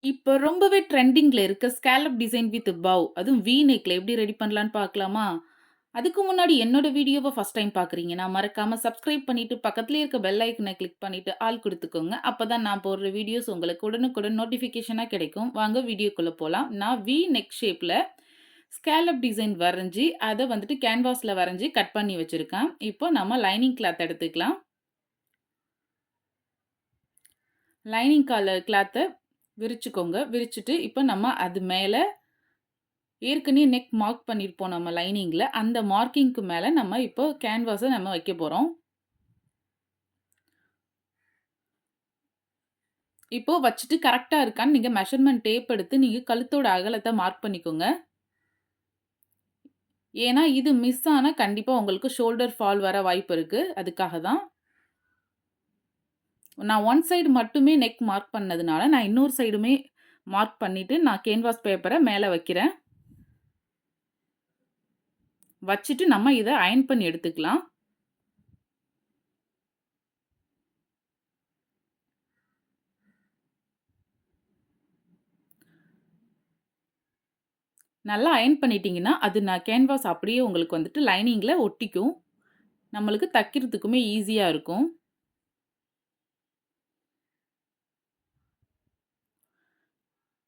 இப்ப ரொம்பவே ட்ரெண்டிங்ல இருக்க ஸ்காலப் டிசைன் வித் பவ் அதுவும் வி நெக்ல எப்படி ரெடி பண்ணலான்னு பார்க்கலாமா? அதுக்கு முன்னாடி என்னோட வீடியோவ ஃபர்ஸ்ட் டைம் பார்க்குறீங்கன்னா, மறக்காம சப்ஸ்கிரைப் பண்ணிட்டு பக்கத்திலேயே இருக்க பெல் ஐக்கன கிளிக் பண்ணிட்டு ஆல் குடுத்துக்கோங்க. அப்பதான் நான் போடுற வீடியோஸ் உங்களுக்கு உடனுக்குடன் நோட்டிஃபிகேஷனா கிடைக்கும். வாங்க வீடியோக்குள்ள போலாம். நான் வி நெக் ஷேப்ல ஸ்காலப் டிசைன் வரைஞ்சு, அத வந்துட்டு கேன்வாஸ்ல வரைஞ்சு கட் பண்ணி வச்சிருக்கேன். இப்போ நம்ம லைனிங் கிளாத் எடுத்துக்கலாம். லைனிங் கிளாத்த விரிச்சுக்கோங்க. விரிச்சுட்டு, இப்ப நம்ம அது மேல ஏற்கனவே நெக் மார்க் பண்ணியிருப்போம் நம்ம லைனிங்ல. அந்த மார்க்கிங்க்கு மேல நம்ம இப்போ கேன்வாஸ நம்ம வைக்க போறோம். இப்போ வச்சுட்டு கரெக்ட்டா இருக்கான்னு நீங்க மெஷர்மென்ட் டேப் எடுத்து நீங்க கழுத்தோட அகலத்த மார்க் பண்ணிக்கோங்க. ஏன்னா, இது மிஸ் ஆனா கண்டிப்பா உங்களுக்கு ஷோல்டர் ஃபால் வர வாய்ப்பு இருக்கு. அதுக்காக தான். நான் ஒன் சைடு மட்டுமே நெக் மார்க் பண்ணதுனால, நான் இன்னொரு சைடுமே மார்க் பண்ணிட்டு நான் கேன்வாஸ் பேப்பர மேல வைக்கிறேன். வச்சுட்டு நம்ம இத அயர்ன் பண்ணி எடுத்துக்கலாம். நல்லா அயர்ன் பண்ணிட்டீங்கன்னா, அது நான் கேன்வாஸ் அப்படியே உங்களுக்கு வந்துட்டு லைனிங்ல ஒட்டிக்கும். நம்மளுக்கு தைக்கிறதுக்குமே ஈஸியா இருக்கும்.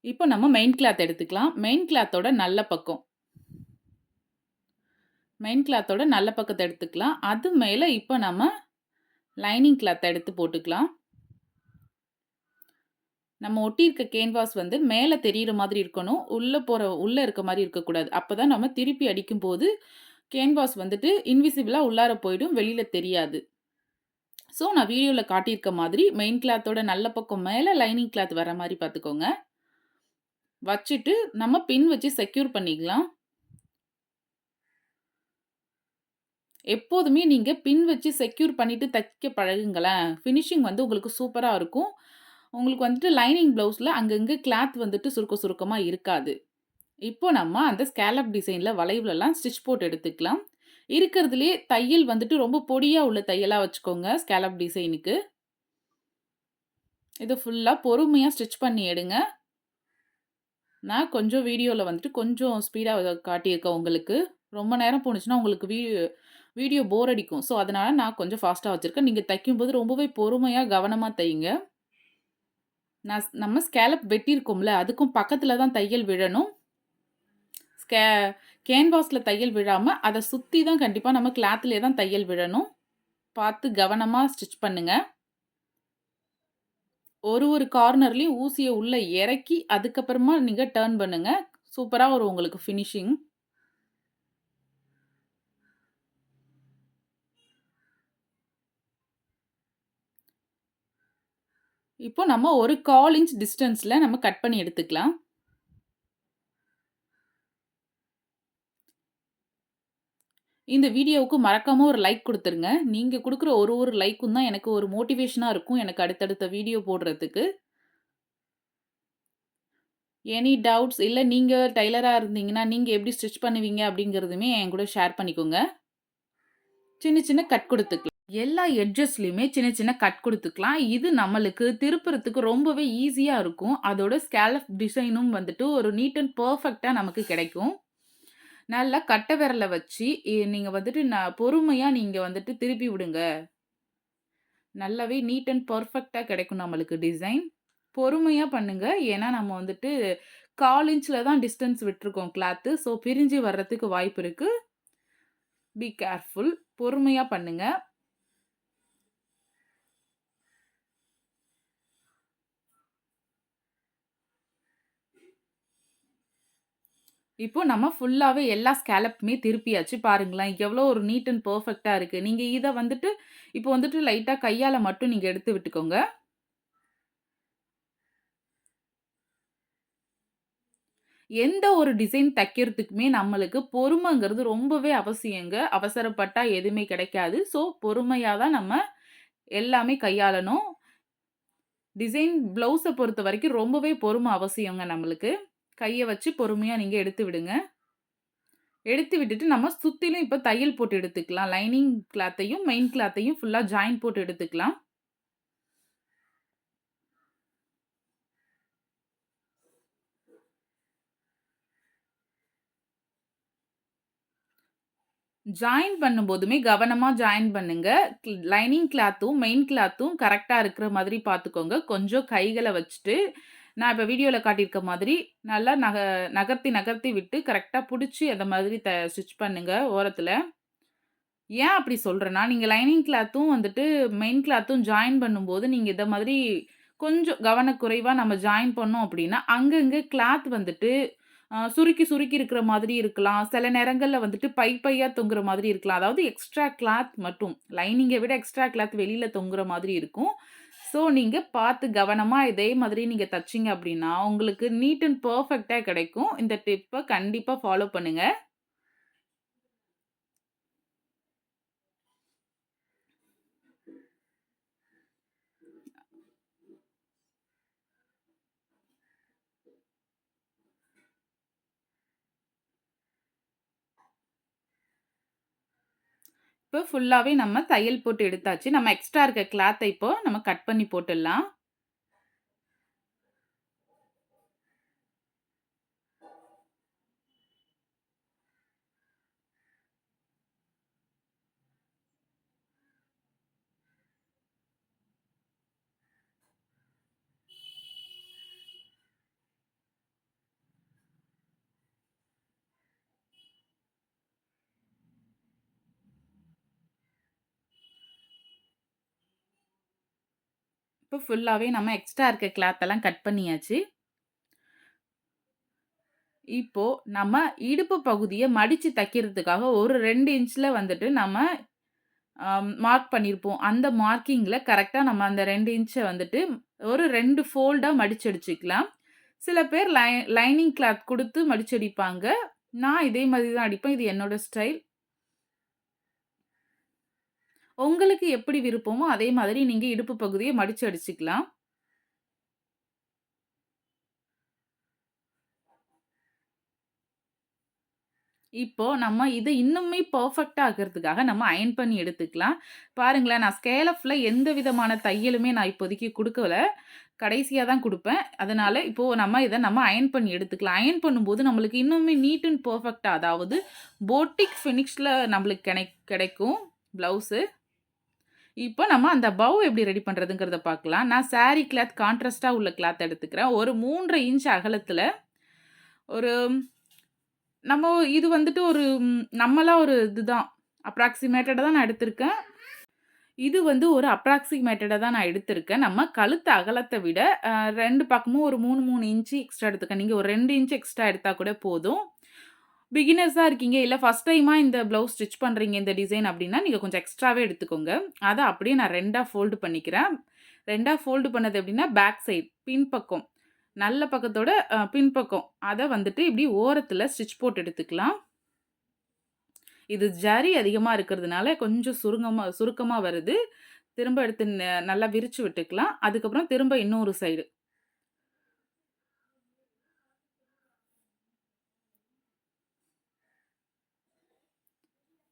இப்போ நம்ம மெயின் கிளாத் எடுத்துக்கலாம். மெயின் கிளாத்தோட நல்ல பக்கத்த எடுத்துக்கலாம். அது மேல இப்போ நம்ம லைனிங் கிளாத்த எடுத்து போட்டுக்கலாம். நம்ம ஒட்டியிருக்க கேன்வாஸ் வந்து மேல தெரியிற மாதிரி இருக்கணும். உள்ள இருக்க மாரி இருக்கக்கூடாது. அப்பதான் நம்ம திருப்பி அடிக்கும்போது, கேன்வாஸ் வந்துட்டு இன்விசிபிளா உள்ளார போயிடும். வெளியில தெரியாது. ஸோ, நான் வீடியோல காட்டியிருக்க மாதிரி மெயின் கிளாத்தோட நல்ல பக்கம் மேல லைனிங் கிளாத் வர மாரி பார்த்துக்கோங்க. வச்சுட்டு நம்ம பின் வச்சு செக்யூர் பண்ணிக்கலாம். எப்போதுமே நீங்க பின் வச்சு செக்யூர் பண்ணிட்டு தைக்க பழகுங்களேன். ஃபினிஷிங் வந்து உங்களுக்கு சூப்பரா இருக்கும். உங்களுக்கு வந்துட்டு லைனிங் ப்ளவுஸ்ல அங்கங்க கிளாத் வந்துட்டு சுருக்க சுருக்கமா இருக்காது. இப்போ நம்ம அந்த ஸ்கேலப் டிசைன்ல வளைவுலலாம் ஸ்டிச் போட்டு எடுத்துக்கலாம். இருக்கிறதுலயே தையல் வந்துட்டு ரொம்ப பொடியா உள்ள தையலா வச்சுக்கோங்க ஸ்கேலப் டிசைனுக்கு. இத ஃபுல்லா பொறுமையா ஸ்டிச் பண்ணி எடுங்க. நான் கொஞ்சம் வீடியோல வந்துட்டு கொஞ்சம் ஸ்பீடா காட்டியிருக்கேன் உங்களுக்கு. ரொம்ப நேரம் போணுச்சுன்னா உங்களுக்கு வீடியோ போர் அடிக்கும். ஸோ, அதனால நான் கொஞ்சம் ஃபாஸ்ட்டா வச்சிருக்கேன். நீங்க தைக்கும்போது ரொம்பவே பொறுமையா, கவனமா தையுங்க. நம்ம ஸ்கேலப் வெட்டியிருக்கோம்ல, அதுக்கும் பக்கத்துல தான் தையல் விழணும். ஸ்கே கேன்வாஸ்ல தையல் விழாம, அத சுத்தி தான் கண்டிப்பா நம்ம கிளாத்லயே தான் தையல் விழணும். பார்த்து கவனமா ஸ்டிச் பண்ணுங்க. ஒரு கார்னர்லயும் ஊசிய உள்ள இறக்கி, அதுக்கப்புறமா நீங்க டர்ன் பண்ணுங்க. சூப்பரா வரும் உங்களுக்கு ஃபினிஷிங். இப்போ நம்ம ஒரு 1/4 இன்ச் டிஸ்டன்ஸ்ல நம்ம கட் பண்ணி எடுத்துக்கலாம். இந்த வீடியோவுக்கு மறக்காம ஒரு லைக் குடுத்துருங்க. நீங்க குடுக்குற ஒரு லைக்கும் தான் எனக்கு ஒரு மோட்டிவேஷனா இருக்கும். எனக்கு அடுத்தடுத்த வீடியோ போடுறதுக்கு. எனி டவுட்ஸ் இல்ல நீங்க டெய்லரா இருந்தீங்கன்னா, நீங்க எப்படி ஸ்டிச் பண்ணுவீங்க அப்படிங்கிறதுமே என் கூட ஷேர் பண்ணிக்கோங்க. சின்ன சின்ன கட் குடுத்துக்கலாம். எல்லா எட்ஜஸ்லயுமே சின்ன சின்ன கட் குடுத்துக்கலாம். இது நம்மளுக்கு திருப்புறதுக்கு ரொம்பவே ஈஸியா இருக்கும். அதோட ஸ்கேலப் டிசைனும் வந்துட்டு ஒரு நீட் அண்ட் பெர்ஃபெக்ட்டா நமக்கு கிடைக்கும். நல்லா கட்டை விரல வச்சு, நீங்க வந்துட்டு பொறுமையா நீங்க வந்துட்டு திருப்பி விடுங்க. நல்லாவே நீட் அண்ட் பெர்ஃபெக்ட்டா கிடைக்கும் நம்மளுக்கு டிசைன். பொறுமையா பண்ணுங்க. ஏன்னா நம்ம வந்துட்டு 1/4 இன்ச்ல தான் டிஸ்டன்ஸ் விட்டுருக்கோம் கிளாத்து. ஸோ பிரிஞ்சு வர்றதுக்கு வாய்ப்பு இருக்கு. Be careful. பொறுமையா பண்ணுங்க. இப்போ நம்ம ஃபுல்லாவே எல்லா ஸ்கேலப்புமே திருப்பியாச்சு. பாருங்களேன், எவ்வளோ ஒரு நீட் அண்ட் பெர்ஃபெக்ட்டா இருக்கு. நீங்க இத வந்துட்டு இப்போ வந்துட்டு லைட்டா கையால மட்டும் நீங்க எடுத்து விட்டுக்கோங்க. எந்த ஒரு டிசைன் தைக்கிறதுக்குமே நம்மளுக்கு பொறுமைங்கிறது ரொம்பவே அவசியங்க. அவசரப்பட்டா எதுவுமே கிடைக்காது. ஸோ, பொறுமையா தான் நம்ம எல்லாமே கையாளணும். டிசைன் ப்ளவுஸ பொறுத்தவரைக்கும் ரொம்பவே பொறுமை அவசியங்க நம்மளுக்கு. கைய வச்சு பொறுமையா நீங்க எடுத்து விடுங்க. எடுத்து விட்டுட்டு நம்ம சுத்திலும் இப்ப தையல் போட்டு எடுத்துக்கலாம். லைனிங் கிளாத்தையும், மெயின் கிளாத்தையும் ஃபுல்லா ஜாயின் போட்டு எடுத்துக்கலாம். ஜாயின் பண்ணும்போதுமே கவனமா ஜாயின் பண்ணுங்க. லைனிங் கிளாத்தும், மெயின் கிளாத்தும் கரெக்ட்டா இருக்கிற மாதிரி பார்த்துக்கோங்க. கொஞ்சம் கைகள வச்சுட்டு, நான் இப்ப வீடியோல காட்டியிருக்க மாதிரி நல்லா நகர்த்தி, நகர்த்தி விட்டு கரெக்ட்டா புடிச்சு அந்த மாதிரி ஸ்டிச் பண்ணுங்க ஓரத்துல. ஏன் அப்படி சொல்றேன்னா, நீங்க லைனிங் கிளாத்தும் வந்துட்டு மெயின் கிளாத்தும் ஜாயின் பண்ணும்போது, நீங்க இத மாதிரி கொஞ்சம் கவனக்குறைவா நம்ம ஜாயின் பண்ணோம் அப்படின்னா, அங்கங்க கிளாத் வந்துட்டு சுருக்கி, சுருக்கி இருக்கிற மாதிரி இருக்கலாம். சில நேரங்கள்ல வந்துட்டு பையா தொங்குற மாதிரி இருக்கலாம். அதாவது எக்ஸ்ட்ரா கிளாத் மட்டும். லைனிங்க விட எக்ஸ்ட்ரா கிளாத் வெளியில தொங்குற மாதிரி இருக்கும். ஸோ, நீங்க பார்த்து கவனமா இதே மாதிரி நீங்க தச்சீங்க அப்படின்னா, உங்களுக்கு நீட் அண்ட் பெர்ஃபெக்ட்டா கிடைக்கும். இந்த டிப்ப கண்டிப்பா ஃபாலோ பண்ணுங்க. இப்போ ஃபுல்லாவே நம்ம தையல் போட்டு எடுத்தாச்சு. நம்ம எக்ஸ்ட்ரா இருக்க கிளாத்த இப்போ நம்ம கட் பண்ணி போட்டுடலாம். இப்போ ஃபுல்லாவே நம்ம எக்ஸ்ட்ரா இருக்க கிளாத் எல்லாம் கட் பண்ணியாச்சு. இப்போ நம்ம இடுப்பு பகுதிய மடிச்சு தைக்கிறதுக்காக ஒரு 2 இன்ச்ல வந்துட்டு நம்ம மார்க் பண்ணியிருப்போம். அந்த மார்க்கிங்ல கரெக்ட்டா நம்ம அந்த 2 இன்ச்ச வந்துட்டு ஒரு 2 ஃபோல்டா மடிச்சடிச்சுக்கலாம். சில பேர் லைனிங் கிளாத் குடுத்து மடிச்சடிப்பாங்க. நான் இதே மாதிரி தான் அடிப்பேன். இது என்னோட ஸ்டைல். உங்களுக்கு எப்படி விருப்பமோ, அதே மாதிரி நீங்க இடுப்பு பகுதிய மடிச்சு அடிச்சுக்கலாம். இப்போ நம்ம இத இன்னுமே பெர்ஃபெக்ட்டா ஆக்குறதுக்காக நம்ம அயர்ன் பண்ணி எடுத்துக்கலாம். பாருங்களேன், நான் ஸ்கேலப்ல எந்த விதமான தையலுமே நான் இப்போதைக்கு குடுக்கல. கடைசியா தான் குடுப்பேன். அதனால இப்போ நம்ம அயர்ன் பண்ணி எடுத்துக்கலாம். அயர்ன் பண்ணும்போது நம்மளுக்கு இன்னுமே நீட் அண்ட் பெர்ஃபெக்ட்டா அதாவது போட்டிக் ஃபினிஷ்ல நம்மளுக்கு கிடைக்கும் ப்ளவுஸு. இப்போ நம்ம அந்த பவ் எப்படி ரெடி பண்றதுங்கிறத பார்க்கலாம். நான் சாரி கிளாத் கான்ட்ராஸ்ட்டா உள்ள கிளாத் எடுத்துக்கிறேன். ஒரு 3 1/2 இன்ச் அகலத்துல ஒரு நம்ம இது வந்துட்டு ஒரு நம்மளா ஒரு இதுதான். அப்ராக்ஸிமேட்டடா தான் நான் எடுத்திருக்கேன். இது வந்து ஒரு அப்ராக்ஸிமேட்டடா தான் நான் எடுத்திருக்கேன். நம்ம கழுத்து அகலத்த விட 2 பக்கமும் ஒரு 3, 3 இன்ச்சு எக்ஸ்ட்ரா எடுத்துக்கேன். நீங்க ஒரு 2 இன்ச் எக்ஸ்ட்ரா எடுத்தா கூட போதும். பிகினர்ஸா இருக்கீங்க, இல்ல ஃபர்ஸ்ட் டைமா இந்த ப்ளவுஸ் ஸ்டிச் பண்றீங்க இந்த டிசைன் அப்டின்னா, நீங்க கொஞ்சம் எக்ஸ்ட்ராவே எடுத்துக்கோங்க. அத அப்படியே நான் 2ஆ ஃபோல்டு பண்ணிக்கிறேன். 2ஆ ஃபோல்டு பண்ணது எப்படின்னா, பேக் சைட் பின்பக்கம். நல்ல பக்கத்தோட பின்பக்கம். அத வந்துட்டு இப்டி ஓரத்துல ஸ்டிச் போட்டு எடுத்துக்கலாம். இது ஜரி அதிகமா இருக்கிறதுனால கொஞ்சம் சுருக்கமா வருது. திரும்ப எடுத்து நல்லா விரிச்சு விட்டுக்கலாம். அதுக்கப்புறம் திரும்ப இன்னொரு சைடு.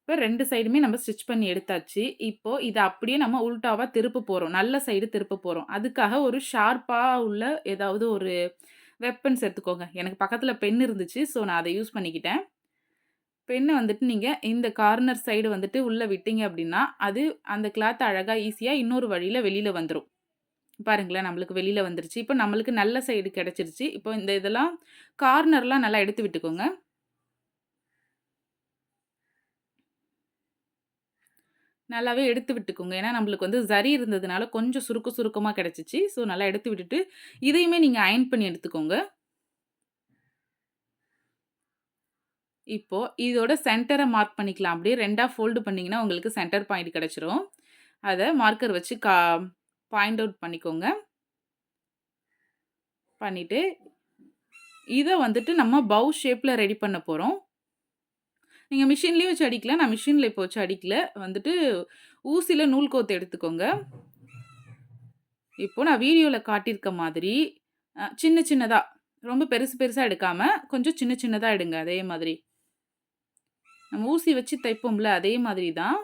இப்ப 2 சைடுமே நம்ம ஸ்டிச் பண்ணி எடுத்தாச்சு. இப்போ இத அப்படியே நம்ம உல்டாவா திருப்ப போறோம். நல்ல சைடு திருப்ப போறோம். அதுக்காக ஒரு ஷார்ப்பா உள்ள ஏதாவது ஒரு வெப்பன்ஸ் எடுத்துக்கோங்க. எனக்கு பக்கத்துல பென் இருந்துச்சு. ஸோ நான் அத யூஸ் பண்ணிக்கிட்டேன். பெண்ண வந்துட்டு நீங்க இந்த கார்னர் சைடு வந்துட்டு உள்ள விட்டீங்க அப்படின்னா, அது அந்த கிளாத் அழகா ஈஸியா இன்னொரு வழியில வெளியில வந்துரும். பாருங்களேன் நம்மளுக்கு வெளியில வந்துருச்சு. இப்ப நம்மளுக்கு நல்ல சைடு கிடைச்சிருச்சு. இப்போ இந்த இதெல்லாம் கார்னர்லாம் நல்லா எடுத்து விட்டுக்கோங்க. நல்லாவே எடுத்து விட்டுக்கோங்க. ஏன்னா நம்மளுக்கு வந்து ஜரி இருந்ததுனால கொஞ்சம் சுருக்கமா கிடைச்சுச்சு. ஸோ நல்லா எடுத்து விட்டுட்டு, இதையுமே நீங்க அயர்ன் பண்ணி எடுத்துக்கோங்க. இப்போ இதோட சென்டர மார்க் பண்ணிக்கலாம். அப்படியே 2ஆ ஃபோல்டு பண்ணீங்கன்னா, உங்களுக்கு சென்டர் பாயிண்ட் கிடைச்சிரும். அத மார்க்கர் வச்சு பாயிண்ட் அவுட் பண்ணிக்கோங்க. பண்ணிட்டு, இத வந்துட்டு நம்ம பவ் ஷேப்ல ரெடி பண்ண போறோம். நீங்க மிஷின்லயும் வச்சு அடிக்கலாம். நான் மிஷின்ல இப்போ வச்சு அடிக்கல. வந்துட்டு ஊசில நூல் கோத்து எடுத்துக்கோங்க. இப்போ நான் வீடியோல காட்டியிருக்க மாதிரி, சின்ன சின்னதா, ரொம்ப பெருசு பெருசா எடுக்காம, கொஞ்சம் சின்ன சின்னதா எடுங்க. அதே மாதிரி. நம்ம ஊசி வச்சு தைப்போம்ல, அதே மாதிரி தான்.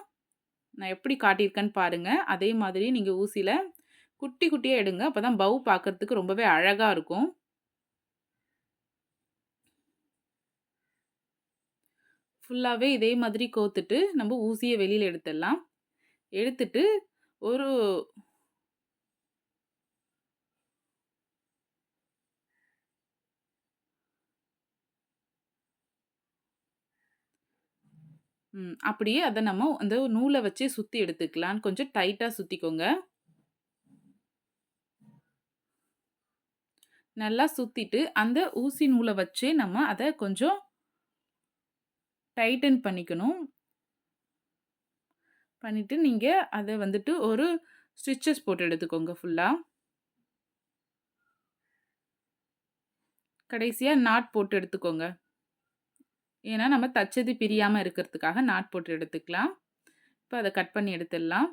நான் எப்படி காட்டியிருக்கேன்னு பாருங்க. அதே மாதிரி நீங்க ஊசில குட்டி குட்டியா எடுங்க. அப்பதான் பவ் பார்க்கறதுக்கு ரொம்பவே அழகா இருக்கும். ஃபுல்லாவே இதே மாதிரி கோத்துட்டு, நம்ம ஊசிய வெளியில எடுத்துடலாம். எடுத்துட்டு ஒரு அப்படியே அத நம்ம அந்த நூல வச்சே சுத்தி எடுத்துக்கலாம். கொஞ்சம் டைட்டா சுத்திக்கோங்க. நல்லா சுத்திட்டு, அந்த ஊசி நூல வச்சே நம்ம அத கொஞ்சம் டைட்டன் பண்ணிக்கணும். பண்ணிட்டு நீங்க அத வந்துட்டு ஒரு ஸ்டிச்சஸ் போட்டு எடுத்துக்கோங்க ஃபுல்லா. கடைசியா நாட் போட்டு எடுத்துக்கோங்க. ஏன்னா, நம்ம தச்சது பிரியாம இருக்கிறதுக்காக நாட் போட்டு எடுத்துக்கலாம். இப்ப அத கட் பண்ணி எடுத்துடலாம்.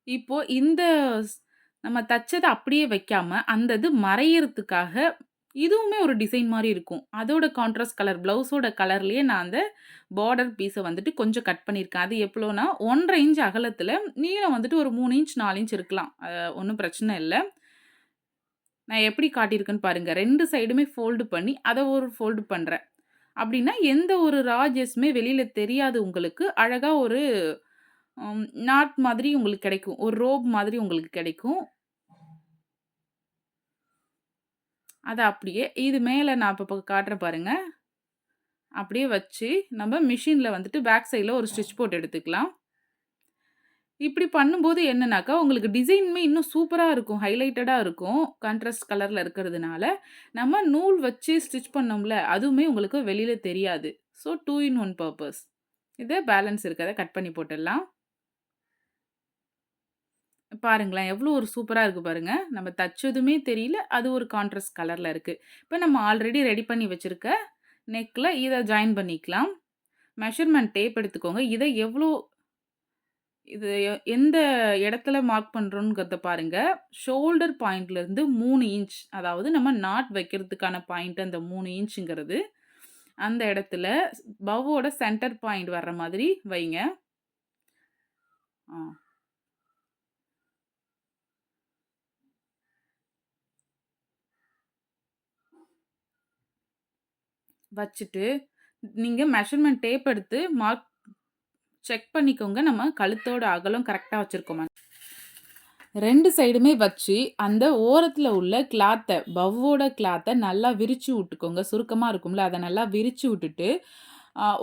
இப்போ இந்த நம்ம தச்சத அப்படியே வைக்காம, அந்த இது மறையறதுக்காக இதுவுமே ஒரு டிசைன் மாரி இருக்கும். அதோட கான்ட்ராஸ்ட் கலர் ப்ளவுஸோட கலர்லயே நான் அந்த பார்டர் பீஸ வந்துட்டு கொஞ்சம் கட் பண்ணியிருக்கேன். அது எவ்வளோனா 1 1/2 இன்ச் அகலத்துல, நீளம் வந்துட்டு ஒரு 3 இன்ச் 4 இன்ச் இருக்கலாம். ஒண்ணும் பிரச்சனை இல்ல. நான் எப்படி காட்டியிருக்கேன்னு பாருங்க. 2 சைடுமே ஃபோல்டு பண்ணி, அத ஒரு ஃபோல்டு பண்றேன். அப்படின்னா, எந்த ஒரு ரா எட்ஜஸுமே வெளியில தெரியாது உங்களுக்கு. அழகா ஒரு நாட் மாதிரி உங்களுக்கு கிடைக்கும். ஒரு ரோப் மாதிரி உங்களுக்கு கிடைக்கும். அத அப்படியே இது மேல நான் இப்ப காட்டுறேன் பாருங்க. அப்படியே வச்சு நம்ம மிஷின்ல வந்துட்டு பேக் சைட்ல ஒரு ஸ்டிச் போட்டு எடுத்துக்கலாம். இப்படி பண்ணும்போது என்னன்னாக்கா, உங்களுக்கு டிசைனுமே இன்னும் சூப்பரா இருக்கும். ஹைலைட்டடா இருக்கும். கான்ட்ராஸ்ட் கலர்ல இருக்கிறதுனால, நம்ம நூல் வச்சு ஸ்டிச் பண்ணோம்ல, அதுவுமே உங்களுக்கு வெளியில தெரியாது. ஸோ 2 இன் 1 பர்ப்பஸ். இத பேலன்ஸ் இருக்கத கட் பண்ணி போட்டுடலாம். பாருங்களேன், எவ்வளோ ஒரு சூப்பரா இருக்கு பாருங்க. நம்ம தச்சதுமே தெரியல. அது ஒரு கான்ட்ராஸ்ட் கலர்ல இருக்கு. இப்ப நம்ம ஆல்ரெடி ரெடி பண்ணி வச்சிருக்க நெக்ல இத ஜாயின் பண்ணிக்கலாம். மெஷர்மென்ட் டேப் எடுத்துக்கோங்க. இத எவ்வளோ இது எந்த இடத்துல மார்க் பண்றோம்ங்கிறத பாருங்க. ஷோல்டர் பாயிண்ட்லேருந்து 3 இன்ச் அதாவது நம்ம நாட் வைக்கிறதுக்கான பாயிண்ட் அந்த 3 இன்ச்சுங்கிறது, அந்த இடத்துல பவ்வோட சென்டர் பாயிண்ட் வர்ற மாதிரி வைங்க. ஆ. வச்சுட்டு, நீங்க மெஷர்மென்ட் டேப் எடுத்து மார்க் செக் பண்ணிக்கோங்க. நம்ம கழுத்தோட அகலம் கரெக்ட்டா வச்சிருக்கோமா? 2 சைடுமே வச்சு, அந்த ஓரத்துல உள்ள பவ்வோட கிளாத்த நல்லா விரிச்சு விட்டுக்கோங்க. சுருக்கமா இருக்கும்ல, அத நல்லா விரிச்சு விட்டுட்டு,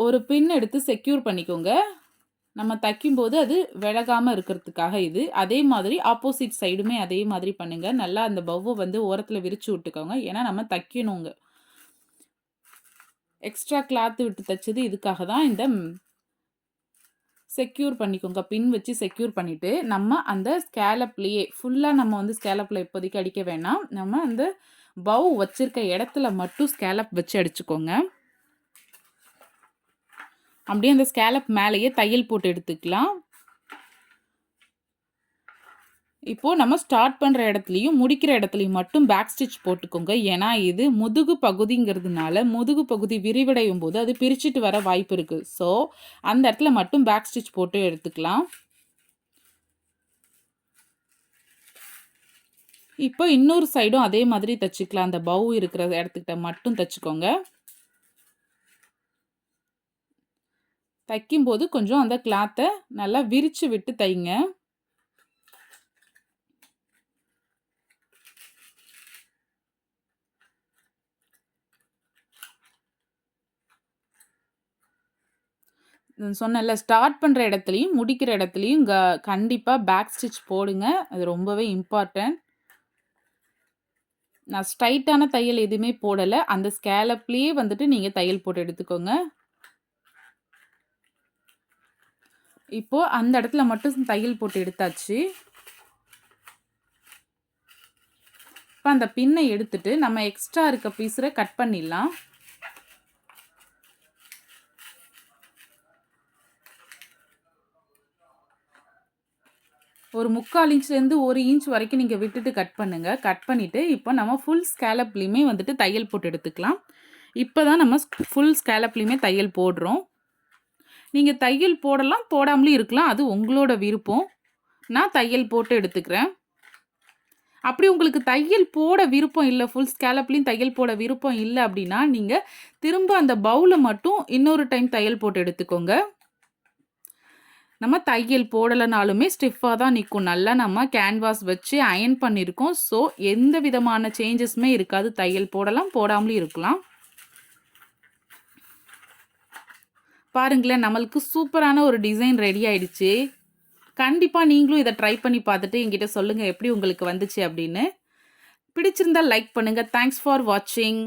ஒரு பின் எடுத்து செக்யூர் பண்ணிக்கோங்க. நம்ம தைக்கும்போது அது விலகாம இருக்கிறதுக்காக இது. அதே மாதிரி ஆப்போசிட் சைடுமே அதே மாதிரி பண்ணுங்க. நல்லா அந்த பவ்வ வந்து ஓரத்துல விரிச்சு விட்டுக்கோங்க. ஏன்னா நம்ம தைக்கணுங்க. எக்ஸ்ட்ரா கிளாத் விட்டு தைச்சது இதுக்காக தான். இந்த செக்யூர் பண்ணிக்கோங்க. பின் வச்சு செக்யூர் பண்ணிட்டு, நம்ம அந்த ஸ்கேலப்லயே ஃபுல்லா நம்ம வந்து ஸ்கேலப்ல இப்போதைக்கு அடிக்க வேணாம். நம்ம அந்த பவ் வச்சிருக்க இடத்துல மட்டும் ஸ்கேலப் வச்சு அடிச்சுக்கோங்க. அப்படியே அந்த ஸ்கேலப் மேலேயே தையல் போட்டு எடுத்துக்கலாம். இப்போ நம்ம ஸ்டார்ட் பண்ற இடத்துலயும், முடிக்கிற இடத்துலயும் மட்டும் பேக் ஸ்டிச் போட்டுக்கோங்க. ஏன்னா, இது முதுகு பகுதிங்கிறதுனால, முதுகு பகுதி விரிவடையும் போது அது பிரிச்சுட்டு வர வாய்ப்பு இருக்கு. ஸோ, அந்த இடத்துல மட்டும் பேக் ஸ்டிச் போட்டு எடுத்துக்கலாம். இப்போ இன்னொரு சைடும் அதே மாதிரி தச்சுக்கலாம். அந்த பவ் இருக்கிற இடத்துக்கிட்ட மட்டும் தச்சுக்கோங்க. தைக்கும்போது கொஞ்சம் அந்த கிளாத்த நல்லா விரிச்சு விட்டு தைங்க. சொன்னேன்ல ஸ்டார்ட் பண்ற இடத்துலயும், முடிக்கிற இடத்துலயும் கண்டிப்பா பேக் ஸ்டிச் போடுங்க. அது ரொம்பவே இம்பார்ட்டன்ட். நான் ஸ்ட்ரைட்டான தையல் எதுவுமே போடல. அந்த ஸ்கேலப்லயே வந்துட்டு நீங்க தையல் போட்டு எடுத்துக்கோங்க. இப்போ அந்த இடத்துல மட்டும் தையல் போட்டு எடுத்தாச்சு. இப்ப அந்த பின்னை எடுத்துட்டு நம்ம எக்ஸ்ட்ரா இருக்க பீஸ கட் பண்ணிடலாம். ஒரு 3/4 இன்ச்லேருந்து 1 இன்ச் வரைக்கும் நீங்க விட்டுட்டு கட் பண்ணுங்க. கட் பண்ணிட்டு, இப்போ நம்ம ஃபுல் ஸ்கேலப்லயுமே வந்துட்டு தையல் போட்டு எடுத்துக்கலாம். இப்ப தான் நம்ம ஃபுல் ஸ்கேலப்லயுமே தையல் போடுறோம். நீங்க தையல் போடலாம், போடாமலும் இருக்கலாம். அது உங்களோட விருப்பம். நான் தையல் போட்டு எடுத்துக்கிறேன். அப்படி உங்களுக்கு தையல் போட விருப்பம் இல்ல, ஃபுல் ஸ்கேலப்லயும் தையல் போட விருப்பம் இல்ல அப்படின்னா, நீங்க திரும்ப அந்த பவுல மட்டும் இன்னொரு டைம் தையல் போட்டு எடுத்துக்கோங்க. நம்ம தையல் போடலனாலுமே ஸ்டிஃப்பா தான் நிக்கும். நல்லா நம்ம கேன்வாஸ் வச்சு அயர்ன் பண்ணியிருக்கோம். ஸோ, எந்த விதமான சேஞ்சஸுமே இருக்காது. தையல் போடலாம், போடாமலும் இருக்கலாம். பாருங்களேன், நம்மளுக்கு சூப்பரான ஒரு டிசைன் ரெடி ஆயிடுச்சு. கண்டிப்பா நீங்களும் இத ட்ரை பண்ணி பார்த்துட்டு என்கிட்ட சொல்லுங்க எப்படி உங்களுக்கு வந்துச்சு அப்படின்னு. பிடிச்சிருந்தா லைக் பண்ணுங்க. தேங்க்ஸ் ஃபார் வாட்சிங்.